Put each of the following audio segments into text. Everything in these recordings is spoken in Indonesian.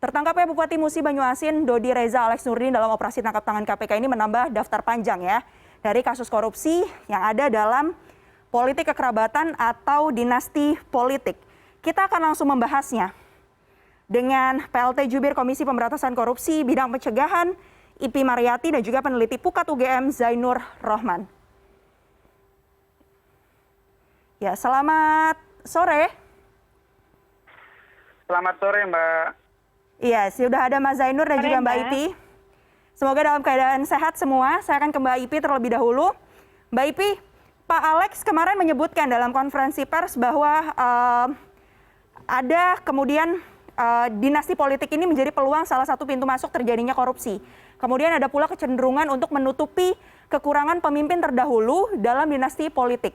Tertangkapnya Bupati Musi Banyuasin Dodi Reza Alex Nurdin dalam operasi tangkap tangan KPK ini menambah daftar panjang ya dari kasus korupsi yang ada dalam politik kekerabatan atau dinasti politik. Kita akan langsung membahasnya dengan PLT Jubir Komisi Pemberantasan Korupsi Bidang Pencegahan Ipi Mariati dan juga peneliti Pukat UGM Zainur Rohman. Ya, selamat sore. Selamat sore, Mbak. Iya, sudah ada Mas Zainur dan juga Mbak Ipi. Semoga dalam keadaan sehat semua. Saya akan ke Mbak Ipi terlebih dahulu. Mbak Ipi, Pak Alex kemarin menyebutkan dalam konferensi pers bahwa ada kemudian dinasti politik ini menjadi peluang salah satu pintu masuk terjadinya korupsi. Kemudian ada pula kecenderungan untuk menutupi kekurangan pemimpin terdahulu dalam dinasti politik.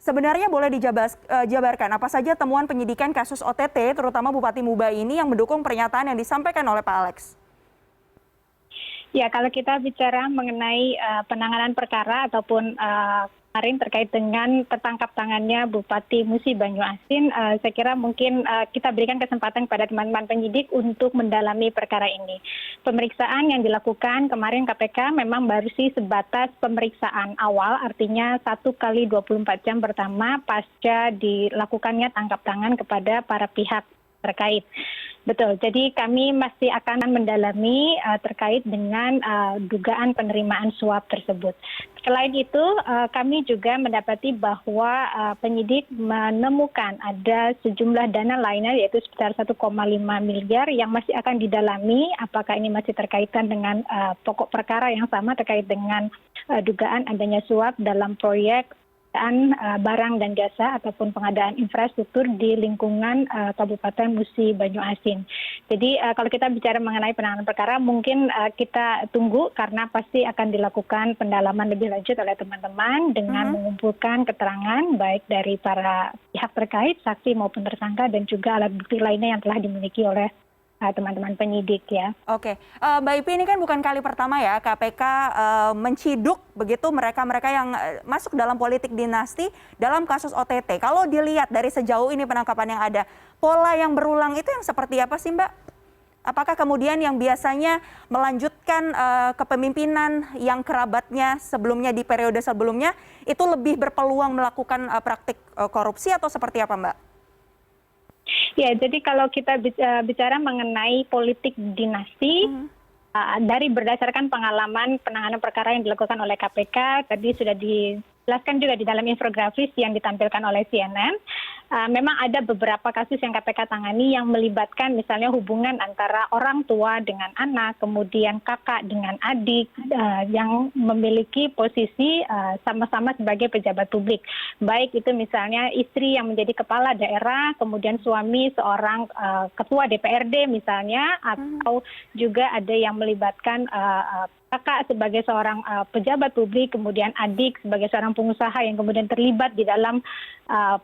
Sebenarnya boleh dijabarkan apa saja temuan penyidikan kasus OTT, terutama Bupati Muba ini yang mendukung pernyataan yang disampaikan oleh Pak Alex? Ya, kalau kita bicara mengenai penanganan perkara ataupun kemarin terkait dengan tertangkap tangannya Bupati Musi Banyuasin, saya kira mungkin kita berikan kesempatan kepada teman-teman penyidik untuk mendalami perkara ini. Pemeriksaan yang dilakukan kemarin KPK memang baru sih sebatas pemeriksaan awal, artinya 1 kali 24 jam pertama pasca dilakukannya tangkap tangan kepada para pihak terkait. Betul, jadi kami masih akan mendalami terkait dengan dugaan penerimaan suap tersebut. Selain itu, kami juga mendapati bahwa penyidik menemukan ada sejumlah dana lainnya yaitu sekitar 1,5 miliar yang masih akan didalami apakah ini masih terkaitan dengan pokok perkara yang sama terkait dengan dugaan adanya suap dalam proyek barang dan jasa ataupun pengadaan infrastruktur di lingkungan Kabupaten Musi Banyuasin. Jadi kalau kita bicara mengenai penanganan perkara mungkin kita tunggu karena pasti akan dilakukan pendalaman lebih lanjut oleh teman-teman dengan mengumpulkan keterangan baik dari para pihak terkait, saksi maupun tersangka dan juga alat bukti lainnya yang telah dimiliki oleh teman-teman penyidik ya. Oke, Mbak Ipi, ini kan bukan kali pertama ya KPK menciduk begitu mereka-mereka yang masuk dalam politik dinasti dalam kasus OTT. Kalau dilihat dari sejauh ini penangkapan yang ada, pola yang berulang itu yang seperti apa sih Mbak? Apakah kemudian yang biasanya melanjutkan kepemimpinan yang kerabatnya sebelumnya di periode sebelumnya itu lebih berpeluang melakukan praktik korupsi atau seperti apa Mbak? Ya, jadi kalau kita bicara mengenai politik dinasti, dari berdasarkan pengalaman penanganan perkara yang dilakukan oleh KPK, tadi sudah dijelaskan juga di dalam infografis yang ditampilkan oleh CNN, memang ada beberapa kasus yang KPK tangani yang melibatkan misalnya hubungan antara orang tua dengan anak, kemudian kakak dengan adik yang memiliki posisi sama-sama sebagai pejabat publik. Baik itu misalnya istri yang menjadi kepala daerah, kemudian suami seorang ketua DPRD misalnya, atau juga ada yang melibatkan kakak sebagai seorang pejabat publik, kemudian adik sebagai seorang pengusaha yang kemudian terlibat di dalam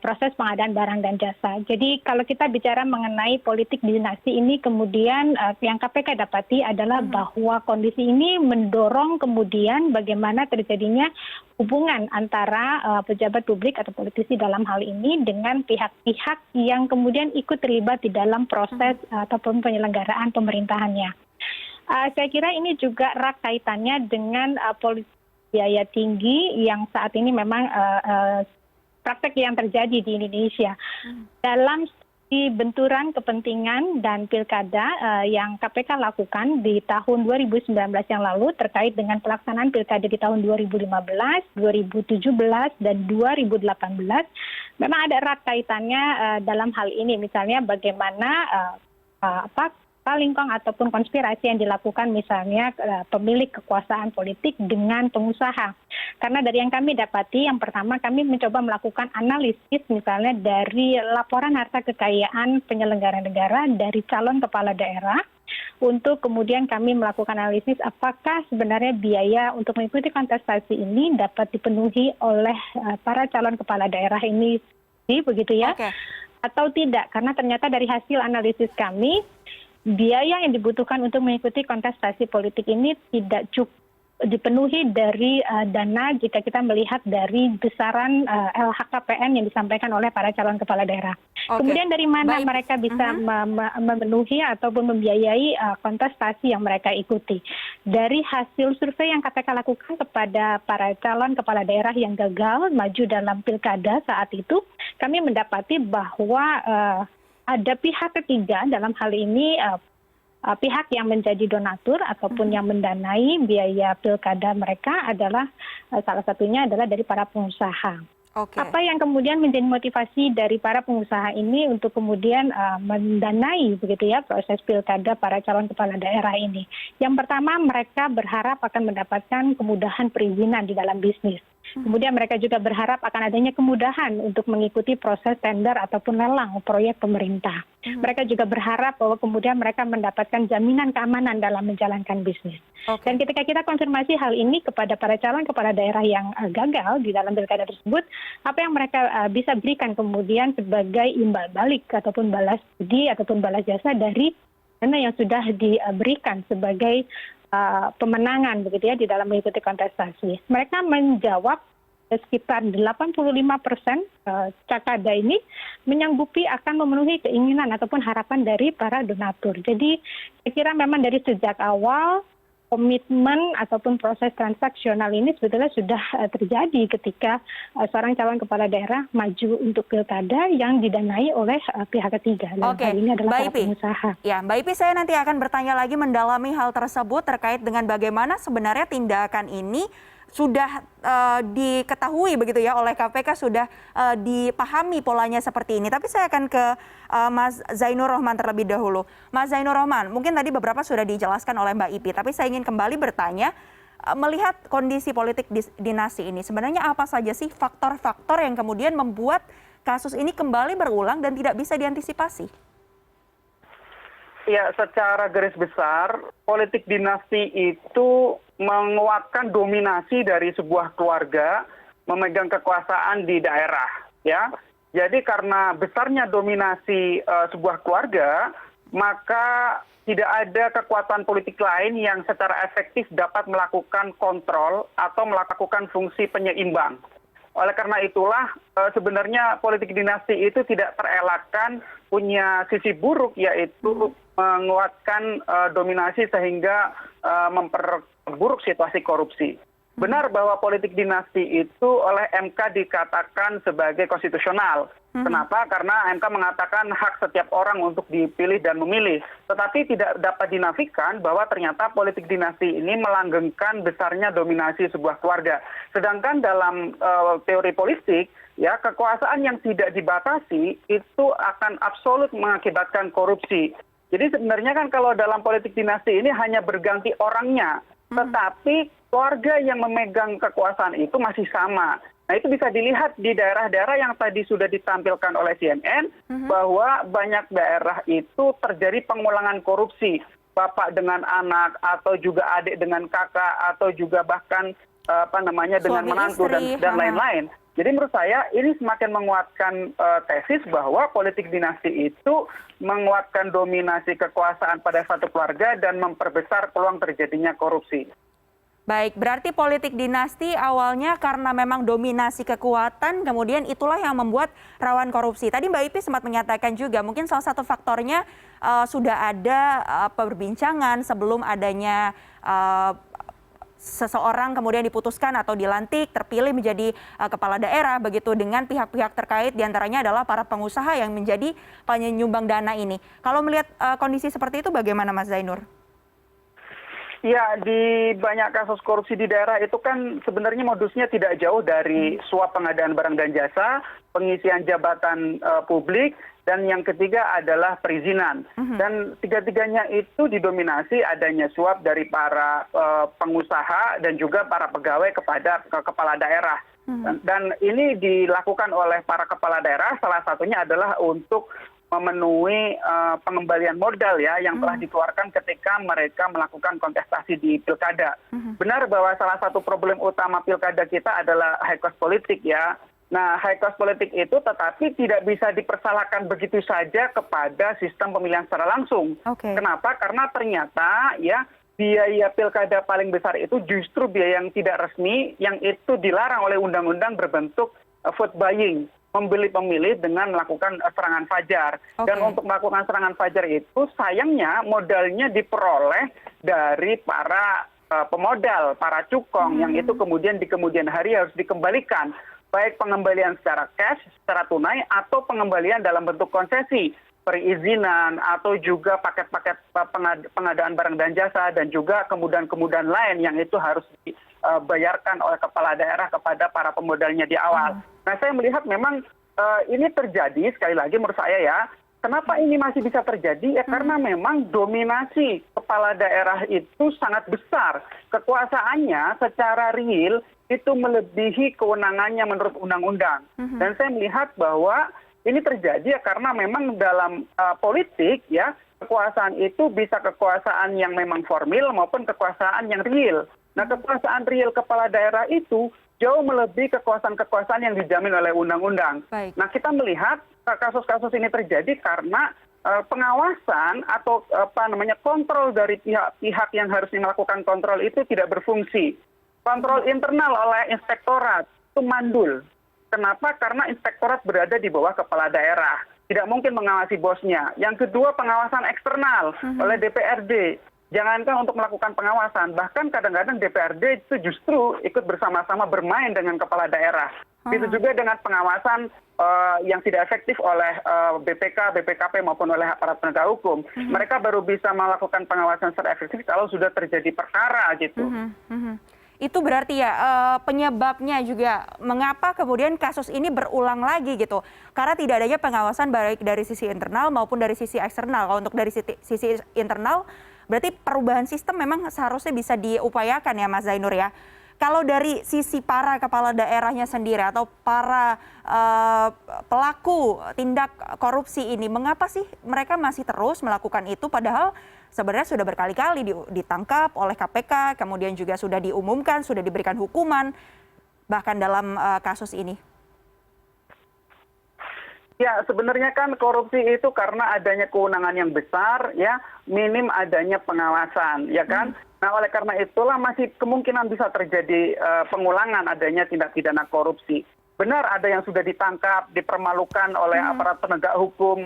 proses pengadaan barang dan jasa. Jadi kalau kita bicara mengenai politik dinasti ini kemudian yang KPK dapati adalah bahwa kondisi ini mendorong kemudian bagaimana terjadinya hubungan antara pejabat publik atau politisi dalam hal ini dengan pihak-pihak yang kemudian ikut terlibat di dalam proses ataupun penyelenggaraan pemerintahannya. Saya kira ini juga erat kaitannya dengan politik biaya tinggi yang saat ini memang praktek yang terjadi di Indonesia. Dalam benturan kepentingan dan pilkada yang KPK lakukan di tahun 2019 yang lalu terkait dengan pelaksanaan pilkada di tahun 2015, 2017, dan 2018, memang ada erat kaitannya dalam hal ini. Misalnya bagaimana lingkong ataupun konspirasi yang dilakukan misalnya pemilik kekuasaan politik dengan pengusaha. Karena dari yang kami dapati, yang pertama kami mencoba melakukan analisis misalnya dari laporan harta kekayaan penyelenggara negara dari calon kepala daerah, untuk kemudian kami melakukan analisis apakah sebenarnya biaya untuk mengikuti kontestasi ini dapat dipenuhi oleh para calon kepala daerah ini, begitu ya, atau tidak. Karena ternyata dari hasil analisis kami, biaya yang dibutuhkan untuk mengikuti kontestasi politik ini tidak cukup dipenuhi dari dana jika kita melihat dari besaran LHKPN yang disampaikan oleh para calon kepala daerah. Oke. Kemudian dari mana Baik. mereka bisa memenuhi ataupun membiayai kontestasi yang mereka ikuti. Dari hasil survei yang KPK lakukan kepada para calon kepala daerah yang gagal maju dalam pilkada saat itu, kami mendapati bahwa ada pihak ketiga dalam hal ini pihak yang menjadi donatur ataupun yang mendanai biaya pilkada mereka adalah salah satunya adalah dari para pengusaha. Oke. Apa yang kemudian menjadi motivasi dari para pengusaha ini untuk kemudian mendanai begitu ya proses pilkada para calon kepala daerah ini? Yang pertama, mereka berharap akan mendapatkan kemudahan perizinan di dalam bisnis. Kemudian mereka juga berharap akan adanya kemudahan untuk mengikuti proses tender ataupun lelang proyek pemerintah. Mereka juga berharap bahwa kemudian mereka mendapatkan jaminan keamanan dalam menjalankan bisnis. Oke. Dan ketika kita konfirmasi hal ini kepada para calon kepala daerah yang gagal di dalam pilkada tersebut, apa yang mereka bisa berikan kemudian sebagai imbal balik ataupun balas budi ataupun balas jasa dari dana yang sudah diberikan sebagai pemenangan begitu ya di dalam mengikuti kontestasi. Mereka menjawab sekitar 85% Cakada ini menyanggupi akan memenuhi keinginan ataupun harapan dari para donatur. Jadi saya kira memang dari sejak awal komitmen ataupun proses transaksional ini sebetulnya sudah terjadi ketika seorang calon kepala daerah maju untuk pilkada yang didanai oleh pihak ketiga. Dan Oke, hal ini adalah Mbak para Ipi. pengusaha. Ya, Mbak Ipi, saya nanti akan bertanya lagi mendalami hal tersebut terkait dengan bagaimana sebenarnya tindakan ini sudah diketahui begitu ya oleh KPK, sudah dipahami polanya seperti ini. Tapi saya akan ke Mas Zainur Rohman terlebih dahulu. Mas Zainur Rohman, mungkin tadi beberapa sudah dijelaskan oleh Mbak Ipi, tapi saya ingin kembali bertanya, melihat kondisi politik dinasti ini, sebenarnya apa saja sih faktor-faktor yang kemudian membuat kasus ini kembali berulang dan tidak bisa diantisipasi? Ya, secara garis besar, politik dinasti itu menguatkan dominasi dari sebuah keluarga memegang kekuasaan di daerah. Ya, jadi karena besarnya dominasi sebuah keluarga, maka tidak ada kekuatan politik lain yang secara efektif dapat melakukan kontrol atau melakukan fungsi penyeimbang. Oleh karena itulah sebenarnya politik dinasti itu tidak terelakkan punya sisi buruk, yaitu menguatkan dominasi sehingga memperburuk situasi korupsi. Benar bahwa politik dinasti itu oleh MK dikatakan sebagai konstitusional. Kenapa? Karena MK mengatakan hak setiap orang untuk dipilih dan memilih. Tetapi tidak dapat dinafikan bahwa ternyata politik dinasti ini melanggengkan besarnya dominasi sebuah keluarga. Sedangkan dalam teori politik, ya, kekuasaan yang tidak dibatasi itu akan absolut mengakibatkan korupsi. Jadi sebenarnya kan kalau dalam politik dinasti ini hanya berganti orangnya, tetapi keluarga yang memegang kekuasaan itu masih sama. Nah, itu bisa dilihat di daerah-daerah yang tadi sudah ditampilkan oleh CNN, bahwa banyak daerah itu terjadi pengulangan korupsi. Bapak dengan anak, atau juga adik dengan kakak, atau juga bahkan dengan Suami menantu istri, dan lain-lain. Jadi menurut saya ini semakin menguatkan tesis bahwa politik dinasti itu menguatkan dominasi kekuasaan pada satu keluarga dan memperbesar peluang terjadinya korupsi. Baik, berarti politik dinasti awalnya karena memang dominasi kekuatan, kemudian itulah yang membuat rawan korupsi. Tadi Mbak Ipi sempat menyatakan juga mungkin salah satu faktornya sudah ada perbincangan sebelum adanya seseorang kemudian diputuskan atau dilantik, terpilih menjadi kepala daerah begitu dengan pihak-pihak terkait, diantaranya adalah para pengusaha yang menjadi penyumbang dana ini. Kalau melihat kondisi seperti itu bagaimana Mas Zainur? Ya, di banyak kasus korupsi di daerah itu kan sebenarnya modusnya tidak jauh dari suap pengadaan barang dan jasa, pengisian jabatan publik, dan yang ketiga adalah perizinan. Dan tiga-tiganya itu didominasi adanya suap dari para pengusaha dan juga para pegawai kepada kepala daerah. Dan ini dilakukan oleh para kepala daerah, salah satunya adalah untuk memenuhi pengembalian modal ya yang telah dikeluarkan ketika mereka melakukan kontestasi di pilkada. Benar bahwa salah satu problem utama pilkada kita adalah high cost politik ya. Nah, high cost politik itu tetapi tidak bisa dipersalahkan begitu saja kepada sistem pemilihan secara langsung. Okay. Kenapa? Karena ternyata ya biaya pilkada paling besar itu justru biaya yang tidak resmi, yang itu dilarang oleh undang-undang berbentuk vote buying, membeli pemilih dengan melakukan serangan fajar. Dan untuk melakukan serangan fajar itu sayangnya modalnya diperoleh dari para pemodal, para cukong, yang itu kemudian di kemudian hari harus dikembalikan, baik pengembalian secara cash, secara tunai, atau pengembalian dalam bentuk konsesi, perizinan, atau juga paket-paket pengadaan barang dan jasa, dan juga kemudahan-kemudahan lain yang itu harus dibayarkan oleh kepala daerah kepada para pemodalnya di awal. Nah, saya melihat memang ini terjadi, sekali lagi menurut saya ya, kenapa ini masih bisa terjadi? Ya karena memang dominasi kepala daerah itu sangat besar. Kekuasaannya secara real itu melebihi kewenangannya menurut undang-undang. Dan saya melihat bahwa ini terjadi ya karena memang dalam politik ya, kekuasaan itu bisa kekuasaan yang memang formil maupun kekuasaan yang real. Nah, kekuasaan real kepala daerah itu jauh melebihi kekuasaan-kekuasaan yang dijamin oleh undang-undang. Nah, kita melihat kasus-kasus ini terjadi karena pengawasan atau kontrol dari pihak-pihak yang harusnya melakukan kontrol itu tidak berfungsi. Kontrol internal oleh inspektorat itu mandul. Kenapa? Karena inspektorat berada di bawah kepala daerah. Tidak mungkin mengawasi bosnya. Yang kedua, pengawasan eksternal oleh DPRD. Jangankan untuk melakukan pengawasan, bahkan kadang-kadang DPRD itu justru ikut bersama-sama bermain dengan kepala daerah. Begitu juga dengan pengawasan yang tidak efektif oleh BPK, BPKP maupun oleh aparat penegak hukum. Mereka baru bisa melakukan pengawasan secara efektif kalau sudah terjadi perkara gitu. Itu berarti ya penyebabnya juga mengapa kemudian kasus ini berulang lagi gitu. Karena tidak adanya pengawasan baik dari sisi internal maupun dari sisi eksternal. Kalau untuk dari sisi internal, berarti perubahan sistem memang seharusnya bisa diupayakan ya Mas Zainur ya. Kalau dari sisi para kepala daerahnya sendiri atau para pelaku tindak korupsi ini, mengapa sih mereka masih terus melakukan itu padahal sebenarnya sudah berkali-kali ditangkap oleh KPK, kemudian juga sudah diumumkan, sudah diberikan hukuman, bahkan dalam kasus ini? Ya, sebenarnya kan korupsi itu karena adanya kewenangan yang besar, ya, minim adanya pengawasan, ya kan? Nah, oleh karena itulah masih kemungkinan bisa terjadi pengulangan adanya tindak pidana korupsi. Benar ada yang sudah ditangkap, dipermalukan oleh aparat penegak hukum,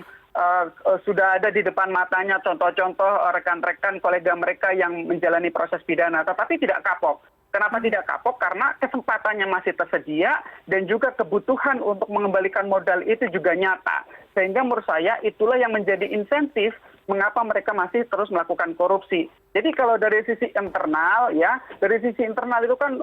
sudah ada di depan matanya contoh-contoh rekan-rekan kolega mereka yang menjalani proses pidana, tetapi tidak kapok. Kenapa tidak kapok? Karena kesempatannya masih tersedia dan juga kebutuhan untuk mengembalikan modal itu juga nyata. Sehingga menurut saya itulah yang menjadi insentif mengapa mereka masih terus melakukan korupsi. Jadi kalau dari sisi internal ya, dari sisi internal itu kan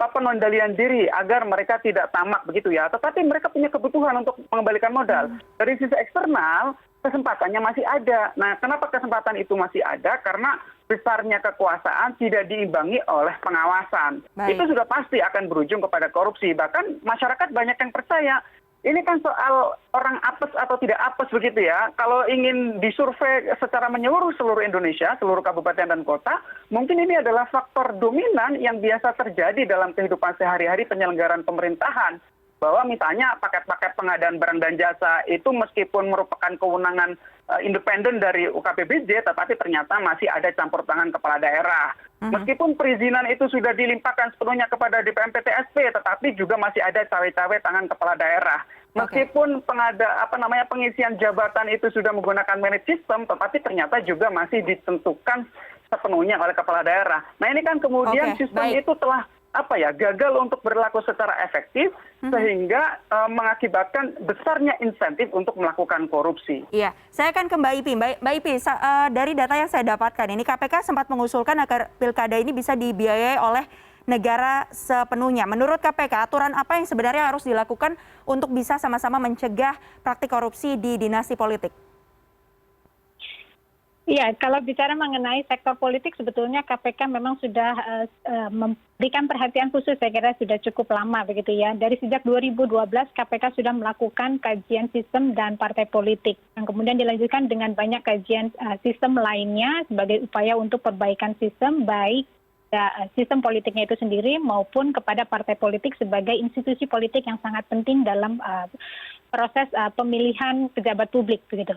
pengendalian diri agar mereka tidak tamak begitu ya. Tetapi mereka punya kebutuhan untuk mengembalikan modal. Dari sisi eksternal kesempatannya masih ada. Nah, kenapa kesempatan itu masih ada? Karena besarnya kekuasaan tidak diimbangi oleh pengawasan. Itu sudah pasti akan berujung kepada korupsi. Bahkan masyarakat banyak yang percaya ini kan soal orang apes atau tidak apes begitu ya. Kalau ingin disurvei secara menyeluruh seluruh Indonesia, seluruh kabupaten dan kota, mungkin ini adalah faktor dominan yang biasa terjadi dalam kehidupan sehari-hari penyelenggaraan pemerintahan. Bahwa misalnya paket-paket pengadaan barang dan jasa itu meskipun merupakan kewenangan independen dari UKPBJ, tetapi ternyata masih ada campur tangan kepala daerah. Meskipun perizinan itu sudah dilimpahkan sepenuhnya kepada DPMPTSP, tetapi juga masih ada cawe-cawe tangan kepala daerah. Meskipun pengisian jabatan itu sudah menggunakan merit system, tetapi ternyata juga masih ditentukan sepenuhnya oleh kepala daerah. Nah, ini kan kemudian sistem itu telah gagal untuk berlaku secara efektif sehingga mengakibatkan besarnya insentif untuk melakukan korupsi. Iya, saya akan ke Mbak Ipi. Mbak Ipi, dari data yang saya dapatkan ini KPK sempat mengusulkan agar pilkada ini bisa dibiayai oleh negara sepenuhnya. Menurut KPK, aturan apa yang sebenarnya harus dilakukan untuk bisa sama-sama mencegah praktik korupsi di dinasti politik? Iya, kalau bicara mengenai sektor politik, sebetulnya KPK memang sudah memberikan perhatian khusus, saya kira sudah cukup lama begitu ya. Dari sejak 2012, KPK sudah melakukan kajian sistem dan partai politik. Yang kemudian dilanjutkan dengan banyak kajian sistem lainnya sebagai upaya untuk perbaikan sistem, baik sistem politiknya itu sendiri maupun kepada partai politik sebagai institusi politik yang sangat penting dalam proses pemilihan pejabat publik begitu.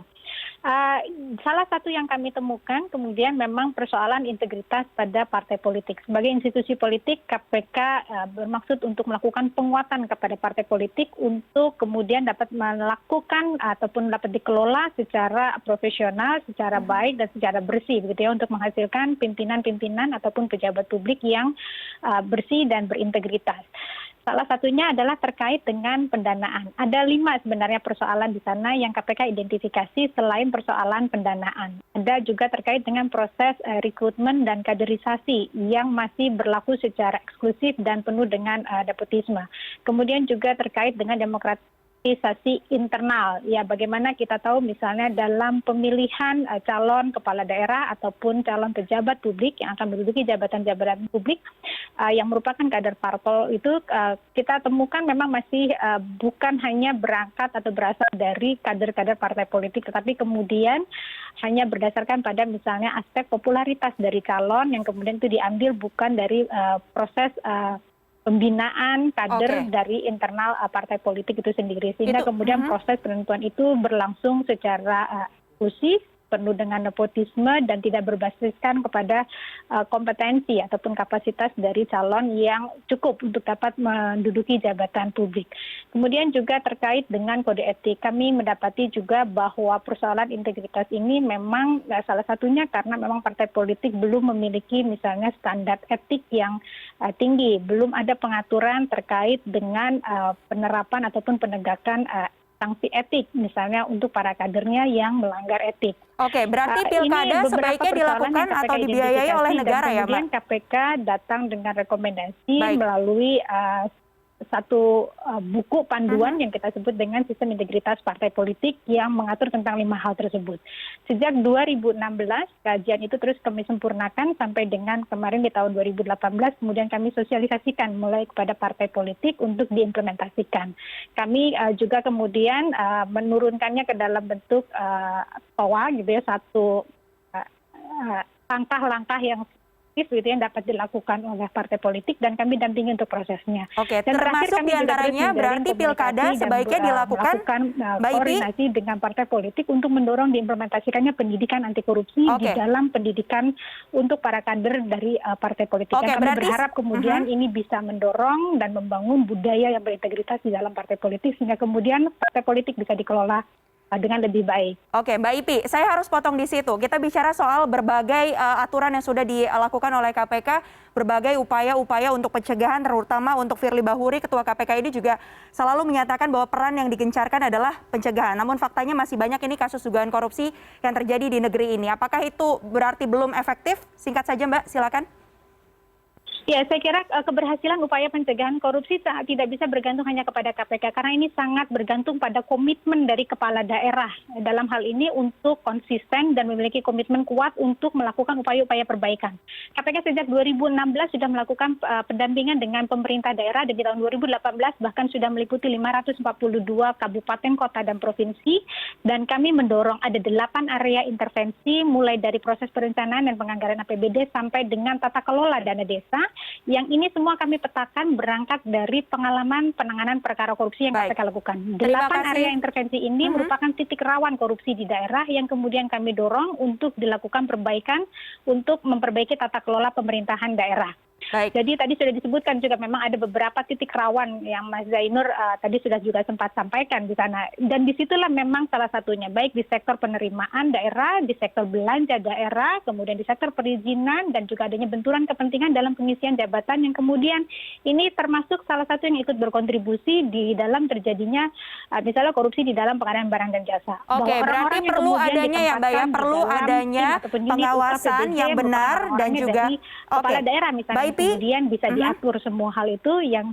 Salah satu yang kami temukan kemudian memang persoalan integritas pada partai politik. Sebagai institusi politik, KPK bermaksud untuk melakukan penguatan kepada partai politik untuk kemudian dapat melakukan ataupun dapat dikelola secara profesional, secara baik dan secara bersih begitu ya, untuk menghasilkan pimpinan-pimpinan ataupun pejabat publik yang bersih dan berintegritas. Salah satunya adalah terkait dengan pendanaan. Ada 5 sebenarnya persoalan di sana yang KPK identifikasi selain persoalan pendanaan. Ada juga terkait dengan proses rekrutmen dan kaderisasi yang masih berlaku secara eksklusif dan penuh dengan nepotisme. Kemudian juga terkait dengan demokratisasi internal. Ya, bagaimana kita tahu misalnya dalam pemilihan calon kepala daerah ataupun calon pejabat publik yang akan menduduki jabatan-jabatan publik yang merupakan kader parpol itu kita temukan memang masih bukan hanya berangkat atau berasal dari kader-kader partai politik, tetapi kemudian hanya berdasarkan pada misalnya aspek popularitas dari calon yang kemudian itu diambil bukan dari proses pembinaan kader dari internal partai politik itu sendiri, sehingga kemudian proses penentuan itu berlangsung secara eksklusif, penuh dengan nepotisme dan tidak berbasiskan kepada kompetensi ataupun kapasitas dari calon yang cukup untuk dapat menduduki jabatan publik. Kemudian juga terkait dengan kode etik, kami mendapati juga bahwa persoalan integritas ini memang salah satunya karena memang partai politik belum memiliki misalnya standar etik yang tinggi, belum ada pengaturan terkait dengan penerapan ataupun penegakan sanksi etik, misalnya untuk para kadernya yang melanggar etik. Oke, berarti pilkada sebaiknya dilakukan atau dibiayai oleh negara ya, Mbak? Kemudian KPK datang dengan rekomendasi melalui satu buku panduan yang kita sebut dengan sistem integritas partai politik yang mengatur tentang 5 hal tersebut. Sejak 2016 kajian itu terus kami sempurnakan sampai dengan kemarin di tahun 2018 kemudian kami sosialisasikan mulai kepada partai politik untuk diimplementasikan. Kami juga kemudian menurunkannya ke dalam bentuk TOA gitu ya, satu langkah-langkah yang gitu yang dapat dilakukan oleh partai politik dan kami dampingi untuk prosesnya. Oke, dan termasuk diantaranya berarti pilkada sebaiknya dilakukan koordinasi dengan partai politik untuk mendorong diimplementasikannya pendidikan anti korupsi di dalam pendidikan untuk para kader dari partai politik. Dan kami berharap kemudian ini bisa mendorong dan membangun budaya yang berintegritas di dalam partai politik sehingga kemudian partai politik bisa dikelola dengan lebih baik. Oke, Mbak Ipi, saya harus potong di situ. Kita bicara soal berbagai aturan yang sudah dilakukan oleh KPK, berbagai upaya-upaya untuk pencegahan, terutama untuk Firly Bahuri, Ketua KPK ini juga selalu menyatakan bahwa peran yang digencarkan adalah pencegahan. Namun faktanya masih banyak ini kasus dugaan korupsi yang terjadi di negeri ini. Apakah itu berarti belum efektif? Singkat saja, Mbak, silakan. Ya, saya kira keberhasilan upaya pencegahan korupsi tidak bisa bergantung hanya kepada KPK karena ini sangat bergantung pada komitmen dari kepala daerah dalam hal ini untuk konsisten dan memiliki komitmen kuat untuk melakukan upaya-upaya perbaikan. KPK sejak 2016 sudah melakukan pendampingan dengan pemerintah daerah dan di tahun 2018 bahkan sudah meliputi 542 kabupaten, kota, dan provinsi dan kami mendorong ada 8 area intervensi mulai dari proses perencanaan dan penganggaran APBD sampai dengan tata kelola dana desa. Yang ini semua kami petakan berangkat dari pengalaman penanganan perkara korupsi yang KPK lakukan. 8 area intervensi ini merupakan titik rawan korupsi di daerah yang kemudian kami dorong untuk dilakukan perbaikan untuk memperbaiki tata kelola pemerintahan daerah. Baik. Jadi tadi sudah disebutkan juga memang ada beberapa titik rawan yang Mas Zainur tadi sudah juga sempat sampaikan di sana. Dan disitulah memang salah satunya baik di sektor penerimaan daerah, di sektor belanja daerah, kemudian di sektor perizinan dan juga adanya benturan kepentingan dalam pengisian jabatan yang kemudian ini termasuk salah satu yang ikut berkontribusi di dalam terjadinya misalnya korupsi di dalam pengadaan barang dan jasa. Oke, berarti perlu adanya ya Mbak ya, perlu adanya pengawasan yang benar dan juga kepala daerah misalnya. Kemudian bisa diatur semua hal itu yang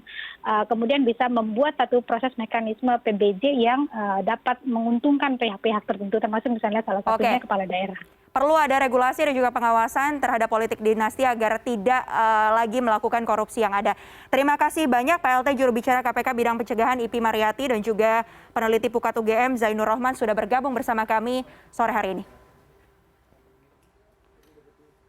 kemudian bisa membuat satu proses mekanisme PBJ yang dapat menguntungkan pihak-pihak tertentu termasuk misalnya salah satunya kepala daerah. Perlu ada regulasi dan juga pengawasan terhadap politik dinasti agar tidak lagi melakukan korupsi yang ada. Terima kasih banyak PLT juru bicara KPK bidang pencegahan Ipi Mariati dan juga peneliti Pukat UGM Zainur Rohman sudah bergabung bersama kami sore hari ini.